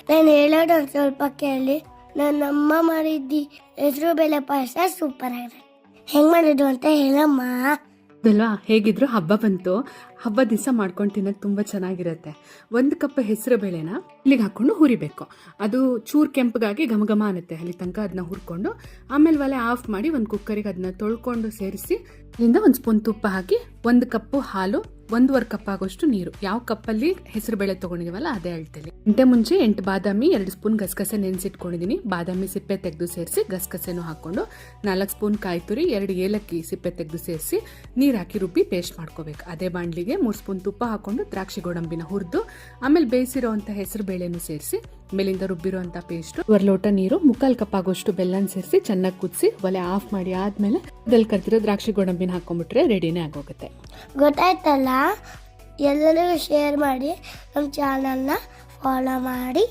ನಾನು ಹೇಳೋದು ಒಂದು ಸ್ವಲ್ಪ ಕೇಳಿ. ನನ್ನಮ್ಮ ಮಾಡಿದ್ದಿ ಹೆಸರು ಬೇಳೆ ಪಾಯಸ ಸೂಪರ್ ಆಗಿದೆ. ಹೆಂಗ್ ಮಾಡಿದ್ದು ಅಂತ ಹೇಳಮ್ಮ. ಅಲ್ವಾ? ಹೇಗಿದ್ರು ಹಬ್ಬ ಬಂತು, ಹಬ್ಬ ದಿವಸ ಮಾಡ್ಕೊಂಡು ತಿನ್ನೋದು ತುಂಬ ಚೆನ್ನಾಗಿರುತ್ತೆ. 1 ಕಪ್ ಹೆಸರು ಬೇಳೆನ ಇಲ್ಲಿಗೆ ಹಾಕ್ಕೊಂಡು ಹುರಿಬೇಕು. ಅದು ಚೂರು ಕೆಂಪಗಾಗಿ ಘಮ ಘಮ ಅನ್ನುತ್ತೆ. ಅಲ್ಲಿ ತನಕ ಅದನ್ನ ಹುರ್ಕೊಂಡು ಆಮೇಲೆ ಒಲೆ ಆಫ್ ಮಾಡಿ ಒಂದು ಕುಕ್ಕರಿಗೆ ಅದನ್ನ ತೊಳ್ಕೊಂಡು ಸೇರಿಸಿ ಅಲ್ಲಿಂದ 1 ಸ್ಪೂನ್ ತುಪ್ಪ ಹಾಕಿ 1 ಕಪ್ಪು ಹಾಲು 1.5 ಕಪ್ ಆಗೋಷ್ಟು ನೀರು, ಯಾವ ಕಪ್ಪಲ್ಲಿ ಹೆಸರು ಬೇಳೆ ತೊಗೊಂಡಿದ್ದೀವಲ್ಲ ಅದೇ ಅಳ್ತೇಲಿ. ಗಂಟೆ ಮುಂಚೆ 8 ಬಾದಾಮಿ 2 ಸ್ಪೂನ್ ಗಸಗಸೆ ನೆನೆಸಿಟ್ಕೊಂಡಿದ್ದೀನಿ. ಬಾದಾಮಿ ಸಿಪ್ಪೆ ತೆಗೆದು ಸೇರಿಸಿ ಗಸಗಸೆನೂ ಹಾಕೊಂಡು 4 ಸ್ಪೂನ್ ಕಾಯಿ ತುರಿ 2 ಏಲಕ್ಕಿ ಸಿಪ್ಪೆ ತೆಗೆದು ಸೇರಿಸಿ ನೀರು ಹಾಕಿ ರುಬ್ಬಿ ಪೇಸ್ಟ್ ಮಾಡ್ಕೋಬೇಕು. ಅದೇ ಬಾಣಲಿಗೆ 3 ಸ್ಪೂನ್ ತುಪ್ಪ ಹಾಕೊಂಡು ದ್ರಾಕ್ಷಿ ಗೋಡಂಬಿನ ಹುರಿದು ಆಮೇಲೆ ಬೇಯಿಸಿರೋಂಥ ಹೆಸರು ಬೇಳೆನೂ ಸೇರಿಸಿ ಮೇಲಿಂದ ರುಬ್ಬಿರೋಂಥ ಪೇಸ್ಟ್ 1 ಲೋಟ ನೀರು 3/4 ಕಪ್ ಆಗೋಷ್ಟು ಬೆಲ್ಲನ ಸೇರಿಸಿ ಚೆನ್ನಾಗಿ ಕುದಿಸಿ ಒಲೆ ಆಫ್ ಮಾಡಿ ಆದ್ಮೇಲೆ ಇದರಲ್ಲಿ ಕರ್ದಿರೋ ದ್ರಾಕ್ಷಿ ಗೋಡಂಬಿನ ಹಾಕೊಂಡ್ಬಿಟ್ರೆ ರೆಡಿನೇ ಆಗೋಗುತ್ತೆ. ಗೊತ್ತಾಯ್ತಲ್ಲ, ಎಲ್ಲರಿಗೂ ಶೇರ್ ಮಾಡಿ, ನಮ್ಮ ಚಾನಲ್ನ ಫಾಲೋ ಮಾಡಿ.